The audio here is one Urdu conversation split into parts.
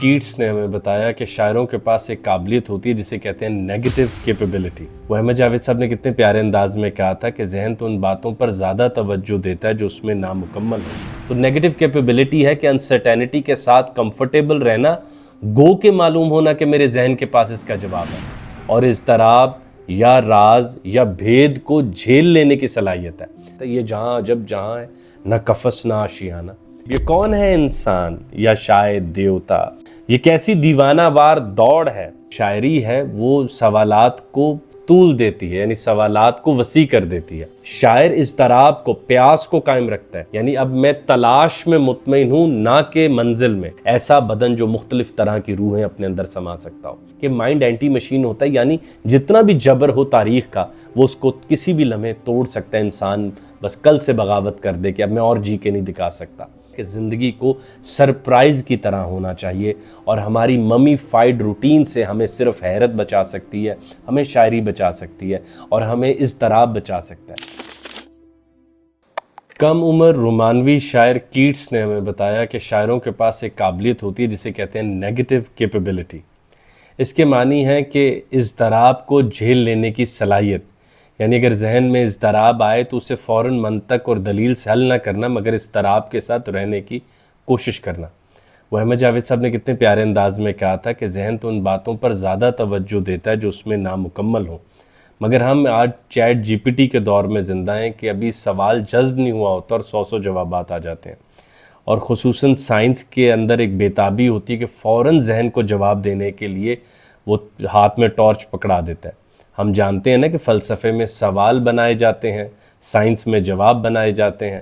کیٹس نے ہمیں بتایا کہ شاعروں کے پاس ایک قابلیت ہوتی ہے جسے کہتے ہیں نیگیٹو کیپیبلٹی۔ وہ احمد جاوید صاحب نے کتنے پیارے انداز میں کہا تھا کہ ذہن تو ان باتوں پر زیادہ توجہ دیتا ہے جو اس میں نامکمل ہو۔ تو نیگیٹو کیپیبلٹی ہے کہ انسرٹینٹی کے ساتھ کمفرٹیبل رہنا، گو کے معلوم ہونا کہ میرے ذہن کے پاس اس کا جواب ہے، اور اضطراب یا راز یا بھید کو جھیل لینے کی صلاحیت ہے۔ تو یہ جہاں جب جہاں ہے، نہ کفس نہ آشیانہ۔ یہ کون ہے انسان یا شاید دیوتا؟ یہ کیسی دیوانہ وار دوڑ ہے؟ شاعری ہے وہ سوالات کو طول دیتی ہے، یعنی سوالات کو وسیع کر دیتی ہے۔ شاعر اضطراب کو، پیاس کو قائم رکھتا ہے، یعنی اب میں تلاش میں مطمئن ہوں نہ کہ منزل میں۔ ایسا بدن جو مختلف طرح کی روحیں اپنے اندر سما سکتا ہو کہ مائنڈ اینٹی مشین ہوتا ہے، یعنی جتنا بھی جبر ہو تاریخ کا وہ اس کو کسی بھی لمحے توڑ سکتا ہے۔ انسان بس کل سے بغاوت کر دے کہ اب میں اور جی کے نہیں دکھا سکتا، کہ زندگی کو سرپرائز کی طرح ہونا چاہیے، اور ہماری ممی فائڈ روٹین سے ہمیں صرف حیرت بچا سکتی ہے، ہمیں شاعری بچا سکتی ہے، اور ہمیں اضطراب بچا سکتا ہے۔ کم عمر رومانوی شاعر کیٹس نے ہمیں بتایا کہ شاعروں کے پاس ایک قابلیت ہوتی ہے جسے کہتے ہیں نیگیٹو کیپیبلٹی۔ اس کے معنی ہے کہ اضطراب کو جھیل لینے کی صلاحیت، یعنی اگر ذہن میں اضطراب آئے تو اسے فوراً منطق اور دلیل سے حل نہ کرنا، مگر اضطراب کے ساتھ رہنے کی کوشش کرنا۔ وہ احمد جاوید صاحب نے کتنے پیارے انداز میں کہا تھا کہ ذہن تو ان باتوں پر زیادہ توجہ دیتا ہے جو اس میں نامکمل ہوں، مگر ہم آج چیٹ جی پی ٹی کے دور میں زندہ ہیں کہ ابھی سوال جذب نہیں ہوا ہوتا اور 100 جوابات آ جاتے ہیں، اور خصوصاً سائنس کے اندر ایک بےتابی ہوتی ہے کہ فوراً ذہن کو جواب دینے کے لیے وہ ہاتھ میں ٹارچ پکڑا دیتا ہے۔ ہم جانتے ہیں نا کہ فلسفے میں سوال بنائے جاتے ہیں، سائنس میں جواب بنائے جاتے ہیں،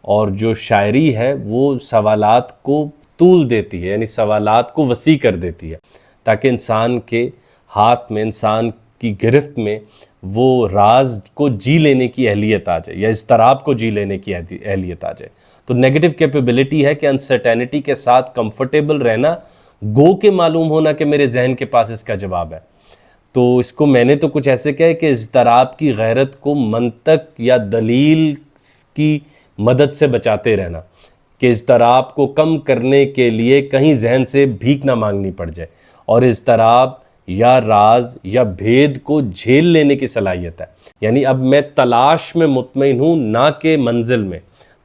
اور جو شاعری ہے وہ سوالات کو طول دیتی ہے، یعنی سوالات کو وسیع کر دیتی ہے، تاکہ انسان کے ہاتھ میں، انسان کی گرفت میں وہ راز کو جی لینے کی اہلیت آ جائے، یا اضطراب کو جی لینے کی اہلیت آ جائے۔ تو نیگیٹو کیپیبلٹی ہے کہ انسرٹینٹی کے ساتھ کمفرٹیبل رہنا، گو کے معلوم ہونا کہ میرے ذہن کے پاس اس کا جواب ہے۔ تو اس کو میں نے تو کچھ ایسے کہا کہ اضطراب کی غیرت کو منطق یا دلیل کی مدد سے بچاتے رہنا، کہ اضطراب کو کم کرنے کے لیے کہیں ذہن سے بھیک نہ مانگنی پڑ جائے، اور اضطراب یا راز یا بھید کو جھیل لینے کی صلاحیت ہے، یعنی اب میں تلاش میں مطمئن ہوں نہ کہ منزل میں،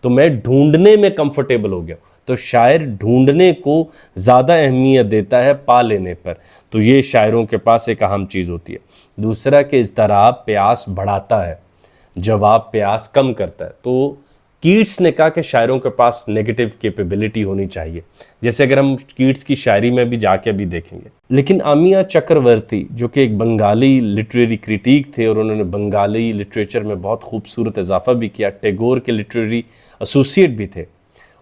تو میں ڈھونڈنے میں کمفرٹیبل ہو گیا۔ تو شاعر ڈھونڈنے کو زیادہ اہمیت دیتا ہے پا لینے پر، تو یہ شاعروں کے پاس ایک اہم چیز ہوتی ہے۔ دوسرا کہ اضطراب پیاس بڑھاتا ہے، جواب پیاس کم کرتا ہے۔ تو کیٹس نے کہا کہ شاعروں کے پاس نیگیٹو کیپیبلٹی ہونی چاہیے، جیسے اگر ہم کیٹس کی شاعری میں بھی جا کے بھی دیکھیں گے۔ لیکن آمیہ چکرورتی جو کہ ایک بنگالی لٹریری کریٹیک تھے، اور انہوں نے بنگالی لٹریچر میں بہت خوبصورت اضافہ بھی کیا، ٹیگور کے لٹریری ایسوسیٹ بھی تھے،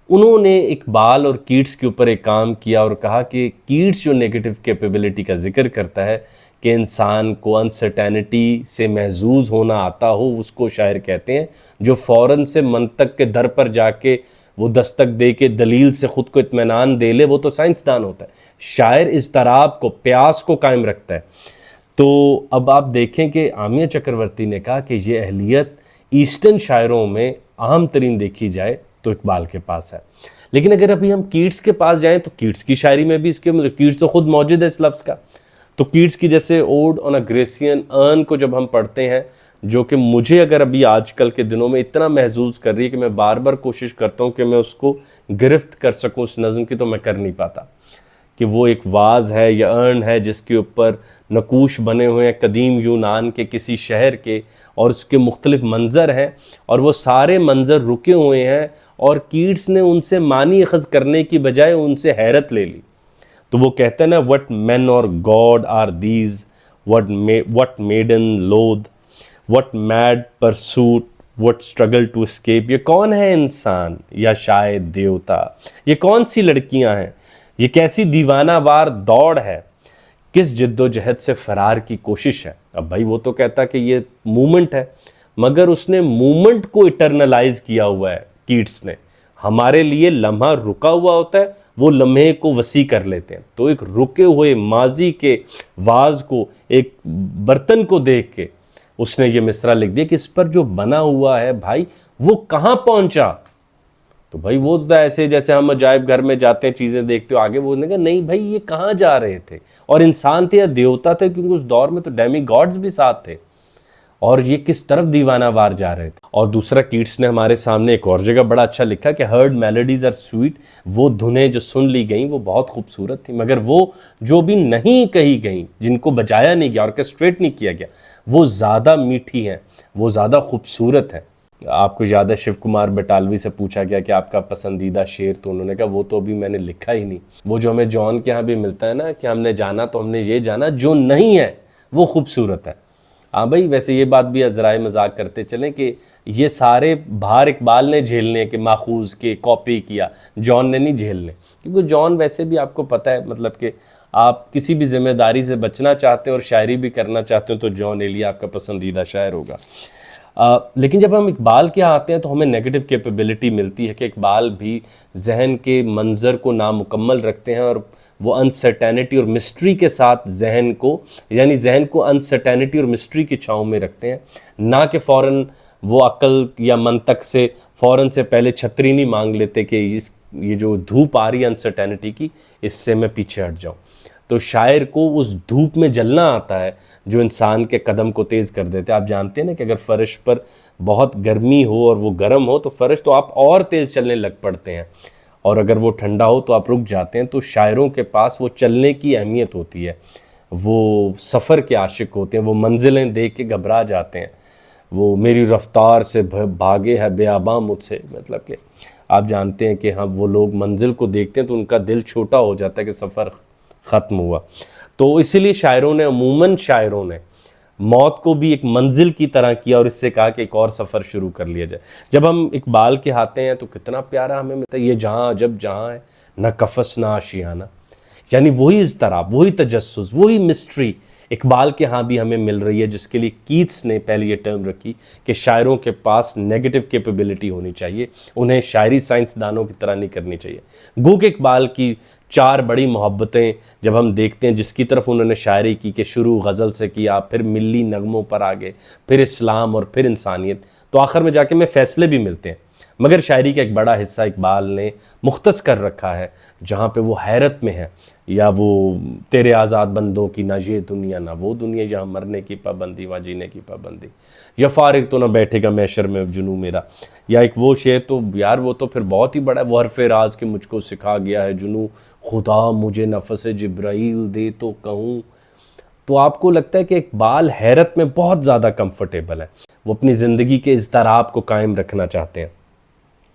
انہوں نے اقبال اور کیٹس کے اوپر ایک کام کیا اور کہا کہ کیٹس جو نیگیٹو کیپیبلٹی کا ذکر کرتا ہے کہ انسان کو انسرٹینٹی سے محظوظ ہونا آتا ہو، اس کو شاعر کہتے ہیں جو فوراً سے منطق کے در پر جا کے وہ دستک دے کے دلیل سے خود کو اطمینان دے لے، وہ تو سائنسدان ہوتا ہے۔ شاعر اضطراب کو، پیاس کو قائم رکھتا ہے۔ تو اب آپ دیکھیں کہ آمیہ چکرورتی نے کہا کہ یہ اہلیت ایسٹرن شاعروں میں اہم ترین دیکھی جائے تو اقبال کے پاس ہے۔ لیکن اگر ابھی ہم کیٹس کے پاس جائیں تو کیٹس کی شاعری میں بھی اس کے کیٹس تو خود موجود ہے اس لفظ کا۔ تو کیٹس کی جیسے اوڈ آن اے گریسین ارن کو جب ہم پڑھتے ہیں، جو کہ مجھے اگر ابھی آج کل کے دنوں میں اتنا محظوظ کر رہی ہے کہ میں بار بار کوشش کرتا ہوں کہ میں اس کو گرفت کر سکوں اس نظم کی، تو میں کر نہیں پاتا، کہ وہ ایک واز ہے یا ارن ہے جس کے اوپر نقوش بنے ہوئے ہیں قدیم یونان کے کسی شہر کے، اور اس کے مختلف منظر ہیں، اور وہ سارے منظر رکے ہوئے ہیں، اور کیٹس نے ان سے معنی اخذ کرنے کی بجائے ان سے حیرت لے لی۔ تو وہ کہتے ہیں نا، what men or god are these, what maiden loth, what mad pursuit, what struggle to escape. یہ کون ہے انسان یا شاید دیوتا؟ یہ کون سی لڑکیاں ہیں؟ یہ کیسی دیوانہ وار دوڑ ہے؟ کس جد و جہد سے فرار کی کوشش ہے؟ اب بھائی وہ تو کہتا کہ یہ مومنٹ ہے، مگر اس نے مومنٹ کو اٹرنلائز کیا ہوا ہے کیٹس نے۔ ہمارے لیے لمحہ رکا ہوا ہوتا ہے، وہ لمحے کو وسیع کر لیتے ہیں۔ تو ایک رکے ہوئے ماضی کے واز کو، ایک برتن کو دیکھ کے اس نے یہ مصرع لکھ دیا کہ اس پر جو بنا ہوا ہے بھائی وہ کہاں پہنچا، تو بھائی وہ تو ایسے جیسے ہم عجائب گھر میں جاتے ہیں چیزیں دیکھتے ہو آگے، وہ نے کہا نہیں بھائی یہ کہاں جا رہے تھے، اور انسان تھے یا دیوتا تھے، کیونکہ اس دور میں تو ڈیمی گاڈز بھی ساتھ تھے، اور یہ کس طرف دیوانہ وار جا رہے تھے۔ اور دوسرا کیٹس نے ہمارے سامنے ایک اور جگہ بڑا اچھا لکھا کہ ہرڈ میلوڈیز آر سویٹ، وہ دھنیں جو سن لی گئیں وہ بہت خوبصورت تھی، مگر وہ جو بھی نہیں کہی گئیں، جن کو بجایا نہیں گیا، آرکسٹریٹ نہیں کیا گیا، وہ زیادہ میٹھی ہیں، وہ زیادہ خوبصورت ہیں۔ آپ کو یاد ہے شیو کمار بٹالوی سے پوچھا گیا کہ آپ کا پسندیدہ شعر، تو انہوں نے کہا وہ تو ابھی میں نے لکھا ہی نہیں۔ وہ جو ہمیں جان کے ہاں بھی ملتا ہے نا کہ ہم نے جانا تو ہم نے یہ جانا جو نہیں ہے وہ خوبصورت ہے۔ ہاں بھائی ویسے یہ بات بھی ذرائع مذاق کرتے چلیں کہ یہ سارے بھار اقبال نے جھیلنے کہ ماخوذ کے کاپی کیا، جان نے نہیں جھیلنے، کیونکہ جان ویسے بھی آپ کو پتہ ہے مطلب کہ آپ کسی بھی ذمہ داری سے بچنا چاہتے ہیں اور شاعری بھی کرنا چاہتے ہیں تو جان ایلیا آپ کا پسندیدہ شاعر ہوگا۔ لیکن جب ہم اقبال کے آتے ہیں تو ہمیں نیگیٹو کیپیبلٹی ملتی ہے کہ اقبال بھی ذہن کے منظر کو نامکمل رکھتے ہیں، اور وہ انسرٹینٹی اور مسٹری کے ساتھ ذہن کو انسرٹینٹی اور مسٹری کی چھاؤں میں رکھتے ہیں، نہ کہ فوراً وہ عقل یا منطق سے فوراً سے پہلے چھتری نہیں مانگ لیتے کہ یہ جو دھوپ آ رہی ہے انسرٹینٹی کی، اس سے میں پیچھے ہٹ جاؤں۔ تو شاعر کو اس دھوپ میں جلنا آتا ہے جو انسان کے قدم کو تیز کر دیتے ہیں۔ آپ جانتے ہیں نا کہ اگر فرش پر بہت گرمی ہو اور وہ گرم ہو تو فرش تو آپ اور تیز چلنے لگ پڑتے ہیں، اور اگر وہ ٹھنڈا ہو تو آپ رک جاتے ہیں۔ تو شاعروں کے پاس وہ چلنے کی اہمیت ہوتی ہے، وہ سفر کے عاشق ہوتے ہیں، وہ منزلیں دیکھ کے گھبرا جاتے ہیں، وہ میری رفتار سے بھاگے ہے بیاباں مجھ سے، مطلب کہ آپ جانتے ہیں کہ ہم وہ لوگ منزل کو دیکھتے ہیں تو ان کا دل چھوٹا ہو جاتا ہے کہ سفر ختم ہوا۔ تو اسی لیے عموماً شاعروں نے موت کو بھی ایک منزل کی طرح کیا اور اس سے کہا کہ ایک اور سفر شروع کر لیا جائے۔ جب ہم اقبال کے آتے ہیں تو کتنا پیارا ہمیں ملتا ہے، یہ جہاں جب جہاں ہے نہ کفس نہ آشیانہ، یعنی وہی اضطراب، وہی تجسس، وہی مسٹری اقبال کے ہاں بھی ہمیں مل رہی ہے، جس کے لیے کیٹس نے پہلے یہ ٹرم رکھی کہ شاعروں کے پاس نیگیٹو کیپیبلٹی ہونی چاہیے، انہیں شاعری سائنسدانوں کی طرح نہیں کرنی چاہیے۔ گو کہ اقبال کی 4 بڑی محبتیں جب ہم دیکھتے ہیں جس کی طرف انہوں نے شاعری کی، کہ شروع غزل سے کیا، پھر ملی نغموں پر آگے، پھر اسلام اور پھر انسانیت، تو آخر میں جا کے میں فیصلے بھی ملتے ہیں۔ مگر شاعری کا ایک بڑا حصہ اقبال نے مختص کر رکھا ہے جہاں پہ وہ حیرت میں ہے، یا وہ تیرے آزاد بندوں کی نہ یہ دنیا نہ وہ دنیا، جہاں مرنے کی پابندی وہاں جینے کی پابندی، یا فارغ تو نہ بیٹھے گا محشر میں جنوں میرا، یا ایک وہ شعر تو یار وہ تو پھر بہت ہی بڑا ہے، وہ حرف راز کے مجھ کو سکھا گیا ہے جنوں، خدا مجھے نفس جبرائیل دے تو کہوں۔ تو آپ کو لگتا ہے کہ اقبال حیرت میں بہت زیادہ کمفرٹیبل ہے، وہ اپنی زندگی کے اضطراب کو قائم رکھنا چاہتے ہیں۔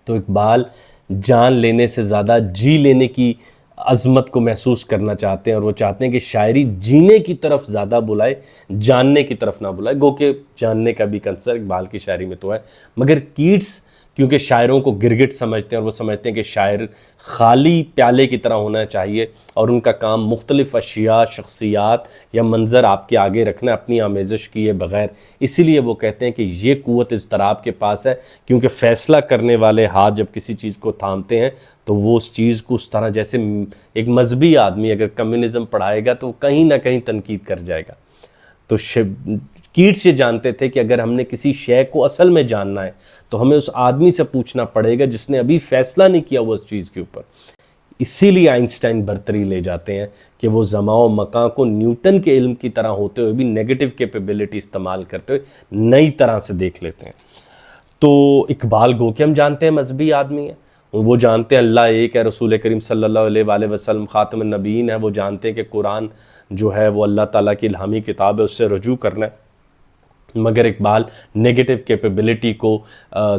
تو اقبال جان لینے سے زیادہ جی لینے کی عظمت کو محسوس کرنا چاہتے ہیں، اور وہ چاہتے ہیں کہ شاعری جینے کی طرف زیادہ بلائے، جاننے کی طرف نہ بلائے۔ گو کہ جاننے کا بھی کنسر اقبال کی شاعری میں تو ہے، مگر کیٹس کیونکہ شاعروں کو گرگٹ سمجھتے ہیں، اور وہ سمجھتے ہیں کہ شاعر خالی پیالے کی طرح ہونا چاہیے، اور ان کا کام مختلف اشیاء، شخصیات یا منظر آپ کے آگے رکھنا اپنی آمیزش کیے بغیر۔ اسی لیے وہ کہتے ہیں کہ یہ قوت اضطراب کے پاس ہے، کیونکہ فیصلہ کرنے والے ہاتھ جب کسی چیز کو تھامتے ہیں تو وہ اس چیز کو اس طرح، جیسے ایک مذہبی آدمی اگر کمیونزم پڑھائے گا تو کہیں نہ کہیں تنقید کر جائے گا۔ تو کیٹس یہ جانتے تھے کہ اگر ہم نے کسی شے کو اصل میں جاننا ہے تو ہمیں اس آدمی سے پوچھنا پڑے گا جس نے ابھی فیصلہ نہیں کیا ہوا اس چیز کے اوپر۔ اسی لیے آئنسٹائن برتری لے جاتے ہیں کہ وہ زمان و مکان کو نیوٹن کے علم کی طرح ہوتے ہوئے بھی نیگیٹو کیپیبلٹی استعمال کرتے ہوئے نئی طرح سے دیکھ لیتے ہیں۔ تو اقبال گو کہ ہم جانتے ہیں مذہبی آدمی ہیں، وہ جانتے ہیں اللہ ایک ہے، رسول کریم صلی اللہ علیہ وآلہ وسلم خاتم النبیین ہے، وہ جانتے ہیں کہ قرآن جو ہے وہ اللہ تعالیٰ کی الہامی کتاب ہے، اس سے رجوع کرنا ہے۔ مگر اقبال نیگیٹو کیپیبلٹی کو،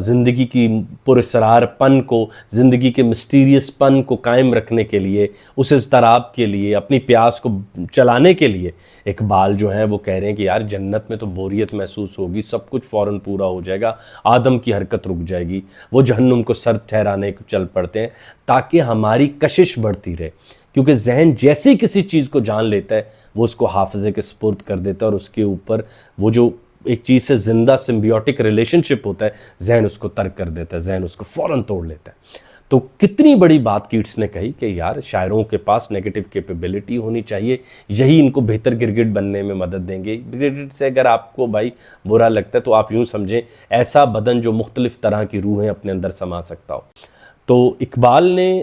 زندگی کی پراسرار پن کو، زندگی کے مسٹیریس پن کو قائم رکھنے کے لیے، اس اضطراب کے لیے، اپنی پیاس کو چلانے کے لیے اقبال جو ہیں وہ کہہ رہے ہیں کہ یار جنت میں تو بوریت محسوس ہوگی، سب کچھ فوراً پورا ہو جائے گا، آدم کی حرکت رک جائے گی۔ وہ جہنم کو سر ٹھہرانے کو چل پڑتے ہیں تاکہ ہماری کشش بڑھتی رہے، کیونکہ ذہن جیسے کسی چیز کو جان لیتا ہے وہ اس کو حافظے کے سپرد کر دیتا ہے، اور اس کے اوپر وہ جو ایک چیز سے زندہ سمبیوٹک ریلیشن شپ ہوتا ہے، ذہن اس کو ترک کر دیتا ہے، ذہن اس کو فوراً توڑ لیتا ہے۔ تو کتنی بڑی بات کیٹس نے کہی کہ یار شاعروں کے پاس نیگیٹو کیپیبلٹی ہونی چاہیے، یہی ان کو بہتر گرگٹ بننے میں مدد دیں گے۔ گرگٹ سے اگر آپ کو بھائی برا لگتا ہے تو آپ یوں سمجھیں ایسا بدن جو مختلف طرح کی روحیں اپنے اندر سما سکتا ہو۔ تو اقبال نے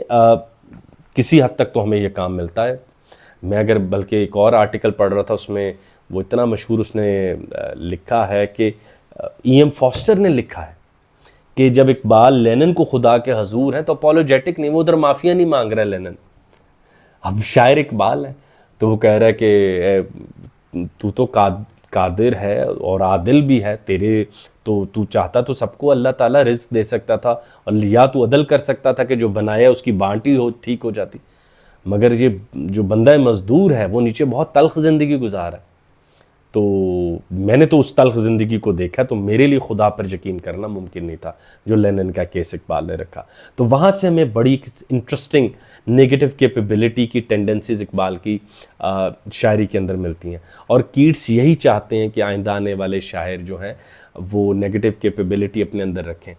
کسی حد تک تو ہمیں یہ کام ملتا ہے. میں اگر بلکہ ایک اور آرٹیکل پڑھ رہا تھا، اس میں وہ اتنا مشہور اس نے لکھا ہے کہ ای ایم فاسٹر نے لکھا ہے کہ جب اقبال لینن کو خدا کے حضور ہیں تو اپولوجیٹک نہیں، وہ ادھر معافیا نہیں مانگ رہا ہے لینن. اب شاعر اقبال ہے تو وہ کہہ رہا ہے کہ تو قادر ہے اور عادل بھی ہے، تیرے تو چاہتا تو سب کو اللہ تعالیٰ رزق دے سکتا تھا، اور یا تو عدل کر سکتا تھا کہ جو بنایا اس کی بانٹی ٹھیک ہو جاتی. مگر یہ جو بندہ مزدور ہے وہ نیچے بہت تلخ زندگی گزارا ہے. تو میں نے تو اس تلخ زندگی کو دیکھا، تو میرے لیے خدا پر یقین کرنا ممکن نہیں تھا جو لینن کا کیس اقبال نے رکھا. تو وہاں سے ہمیں بڑی انٹرسٹنگ نیگیٹو کیپیبلٹی کی ٹینڈنسیز اقبال کی شاعری کے اندر ملتی ہیں. اور کیٹس یہی چاہتے ہیں کہ آئندہ آنے والے شاعر جو ہیں وہ نیگیٹو کیپیبلٹی اپنے اندر رکھیں.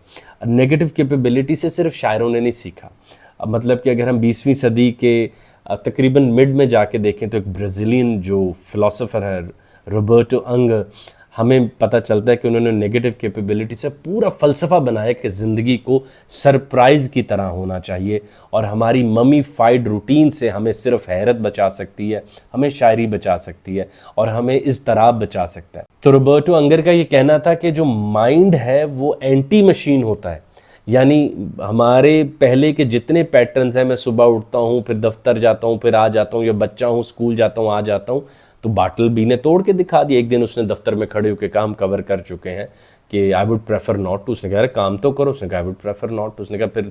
نیگیٹو کیپیبلٹی سے صرف شاعروں نے نہیں سیکھا. مطلب کہ اگر ہم 20ویں صدی کے تقریباً مڈ میں جا کے دیکھیں تو ایک برازیلین جو فلاسفر ہے روبرٹو انگ، ہمیں پتہ چلتا ہے کہ انہوں نے نیگیٹو کیپیبلٹی سے پورا فلسفہ بنایا کہ زندگی کو سرپرائز کی طرح ہونا چاہیے، اور ہماری ممی فائڈ روٹین سے ہمیں صرف حیرت بچا سکتی ہے، ہمیں شاعری بچا سکتی ہے، اور ہمیں اضطراب بچا سکتا ہے. تو روبرٹو انگر کا یہ کہنا تھا کہ جو مائنڈ ہے وہ اینٹی مشین ہوتا ہے. یعنی ہمارے پہلے کے جتنے پیٹرنز ہیں، میں صبح اٹھتا ہوں، پھر دفتر جاتا ہوں، پھر آ جاتا ہوں، یا بچہ ہوں اسکول جاتا ہوں، آ جاتا ہوں، تو باٹل بی نے توڑ کے دکھا دیا. ایک دن اس نے دفتر میں کھڑے ہو کے کام کور کر چکے ہیں کہ I would prefer not to. اس نے کہا کام تو کرو. اس نے کہا I would prefer not to. اس نے کہا پھر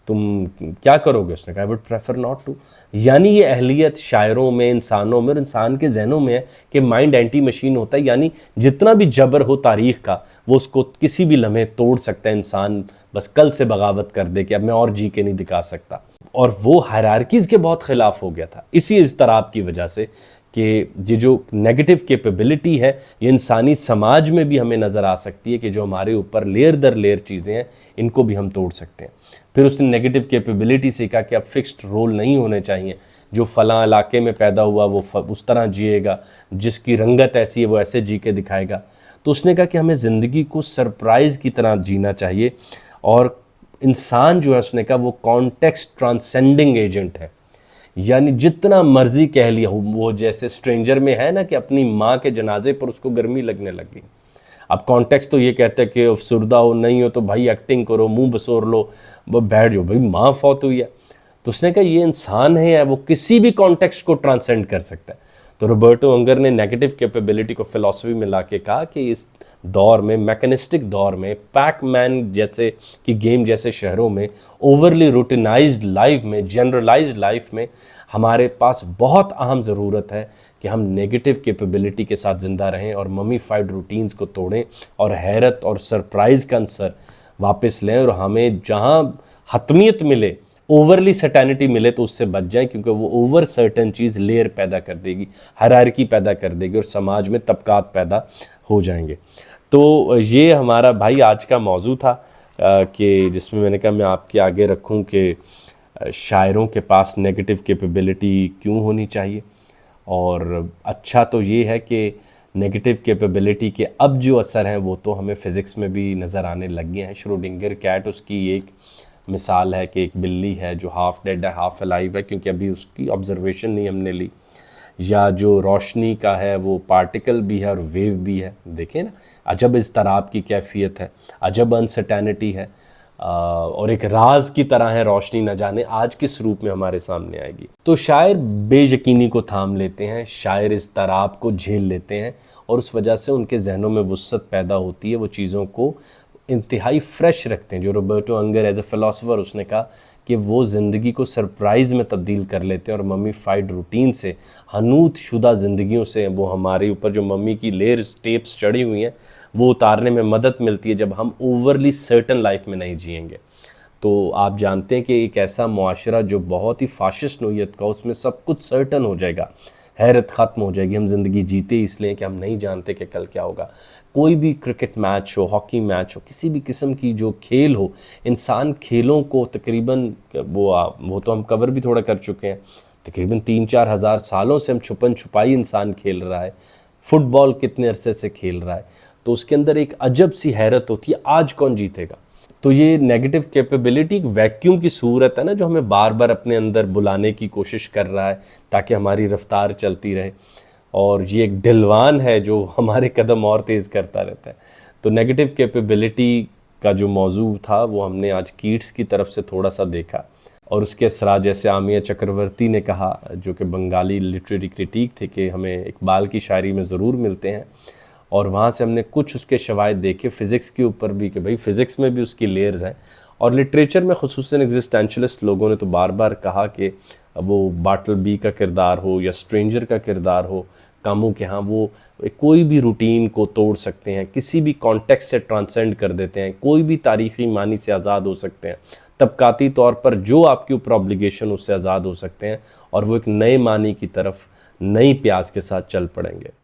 تم کیا کرو گے؟ اس نے کہا I would prefer not to. یعنی یہ اہلیت شاعروں میں، انسانوں میں اور انسان کے ذہنوں میں ہے کہ مائنڈ اینٹی مشین ہوتا ہے. یعنی جتنا بھی جبر ہو تاریخ کا، وہ اس کو کسی بھی لمحے توڑ سکتا ہے. انسان بس کل سے بغاوت کر دے کہ اب میں اور جی کے نہیں دکھا سکتا. اور وہ ہائرارکیز کے بہت خلاف ہو گیا تھا اسی اضطراب کی وجہ سے کہ یہ جو نیگیٹو کیپیبلٹی ہے یہ انسانی سماج میں بھی ہمیں نظر آ سکتی ہے کہ جو ہمارے اوپر لیئر در لیئر چیزیں ہیں ان کو بھی ہم توڑ سکتے ہیں. پھر اس نے نیگیٹو کیپیبلٹی سے کہا کہ اب فکسڈ رول نہیں ہونے چاہیے، جو فلاں علاقے میں پیدا ہوا وہ اس طرح جیے گا، جس کی رنگت ایسی ہے وہ ایسے جی کے دکھائے گا. تو اس نے کہا کہ ہمیں زندگی کو سرپرائز کی طرح جینا چاہیے، اور انسان جو ہے اس نے کہا وہ کانٹیکسٹ ٹرانسینڈنگ ایجنٹ ہے. یعنی جتنا مرضی کہہ لیا، وہ جیسے سٹرینجر میں ہے نا کہ اپنی ماں کے جنازے پر اس کو گرمی لگنے لگی. اب کانٹیکسٹ تو یہ کہتا ہے کہ افسردہ ہو نہیں ہو تو بھائی ایکٹنگ کرو، منہ بسور لو، وہ بیٹھ جاؤ، بھائی ماں فوت ہوئی ہے. تو اس نے کہا یہ انسان ہے، وہ کسی بھی کانٹیکسٹ کو ٹرانسینڈ کر سکتا ہے. تو روبرٹو انگر نے نیگیٹو کیپیبلٹی کو فلسفی میں لا کے کہا کہ اس دور میں، میکنسٹک دور میں، پیک مین جیسے کی گیم جیسے شہروں میں، اوورلی روٹینائزڈ لائف میں، جنرلائزڈ لائف میں، ہمارے پاس بہت اہم ضرورت ہے کہ ہم نیگیٹو کیپیبلٹی کے ساتھ زندہ رہیں اور ممی فائڈ روٹینز کو توڑیں اور حیرت اور سرپرائز کا عنصر واپس لیں، اور ہمیں جہاں حتمیت ملے، اوورلی سرٹینٹی ملے تو اس سے بچ جائیں، کیونکہ وہ اوور سرٹن چیز لیئر پیدا کر دے گی، ہائرارکی پیدا کر دے گی، اور سماج میں طبقات پیدا ہو جائیں گے. تو یہ ہمارا بھائی آج کا موضوع تھا کہ جس میں نے کہا میں آپ کے آگے رکھوں کہ شاعروں کے پاس نیگیٹو کیپیبلٹی کیوں ہونی چاہیے. اور اچھا تو یہ ہے کہ نیگیٹو کیپیبلٹی کے اب جو اثر ہیں وہ تو ہمیں فزکس میں بھی نظر آنے لگ گئے ہیں. شروڈنگر کیٹ اس کی ایک مثال ہے کہ ایک بلی ہے جو ہاف ڈیڈ ہے ہاف الائیو ہے، کیونکہ ابھی اس کی آبزرویشن نہیں ہم نے لی. یا جو روشنی کا ہے وہ پارٹیکل بھی ہے اور ویو بھی ہے. دیکھیں نا عجب اضطراب کی کیفیت ہے، عجب انسرٹینٹی ہے، اور ایک راز کی طرح ہے. روشنی نہ جانے آج کس روپ میں ہمارے سامنے آئے گی. تو شاعر بے یقینی کو تھام لیتے ہیں، شاعر اضطراب کو جھیل لیتے ہیں، اور اس وجہ سے ان کے ذہنوں میں وسعت پیدا ہوتی ہے، وہ چیزوں کو انتہائی فریش رکھتے ہیں. جو Roberto Unger is a philosopher اس نے کہا کہ وہ زندگی کو سرپرائز میں تبدیل کر لیتے ہیں، اور ممی فائڈ روٹین سے، حنوط شدہ زندگیوں سے، وہ ہمارے اوپر جو ممی کی لیئرز ٹیپس چڑھی ہوئی ہیں وہ اتارنے میں مدد ملتی ہے جب ہم اوورلی سرٹن لائف میں نہیں جئیں گے. تو آپ جانتے ہیں کہ ایک ایسا معاشرہ جو بہت ہی فاشسٹ نوعیت کا، اس میں سب کچھ سرٹن ہو جائے گا، حیرت ختم ہو جائے گی. ہم زندگی جیتے اس لیے کہ ہم نہیں جانتے کہ کل کیا ہوگا. کوئی بھی کرکٹ میچ ہو، ہاکی میچ ہو، کسی بھی قسم کی جو کھیل ہو، انسان کھیلوں کو تقریباً وہ تو ہم کور بھی تھوڑا کر چکے ہیں، تقریباً 3-4 ہزار سالوں سے ہم چھپن چھپائی انسان کھیل رہا ہے. فٹ بال کتنے عرصے سے کھیل رہا ہے. تو اس کے اندر ایک عجب سی حیرت ہوتی ہے، آج کون جیتے گا. تو یہ نیگیٹو کیپیبلٹی ایک ویکیوم کی صورت ہے نا، جو ہمیں بار بار اپنے اندر بلانے کی کوشش کر رہا ہے تاکہ ہماری رفتار چلتی رہے، اور یہ ایک ڈھلوان ہے جو ہمارے قدم اور تیز کرتا رہتا ہے۔ تو نیگیٹو کیپیبلٹی کا جو موضوع تھا وہ ہم نے آج کیٹس کی طرف سے تھوڑا سا دیکھا، اور اس کے اثرات جیسے آمیہ چکرورتی نے کہا، جو کہ بنگالی لٹریری کرٹیک تھے، کہ ہمیں اقبال کی شاعری میں ضرور ملتے ہیں، اور وہاں سے ہم نے کچھ اس کے شواہد دیکھے فزکس کے اوپر بھی، کہ بھئی فزکس میں بھی اس کی لیئرز ہیں، اور لٹریچر میں خصوصاً ایگزسٹینشلسٹ لوگوں نے تو بار بار کہا کہ وہ باٹل بی کا کردار ہو یا اسٹرینجر کا کردار ہو کاموں کے ہاں، وہ کوئی بھی روٹین کو توڑ سکتے ہیں، کسی بھی کانٹیکس سے ٹرانسینڈ کر دیتے ہیں، کوئی بھی تاریخی معنی سے آزاد ہو سکتے ہیں، طبقاتی طور پر جو آپ کے اوپر آبلیگیشن اس سے آزاد ہو سکتے ہیں، اور وہ ایک نئے معنی کی طرف نئی پیاس کے ساتھ چل پڑیں گے۔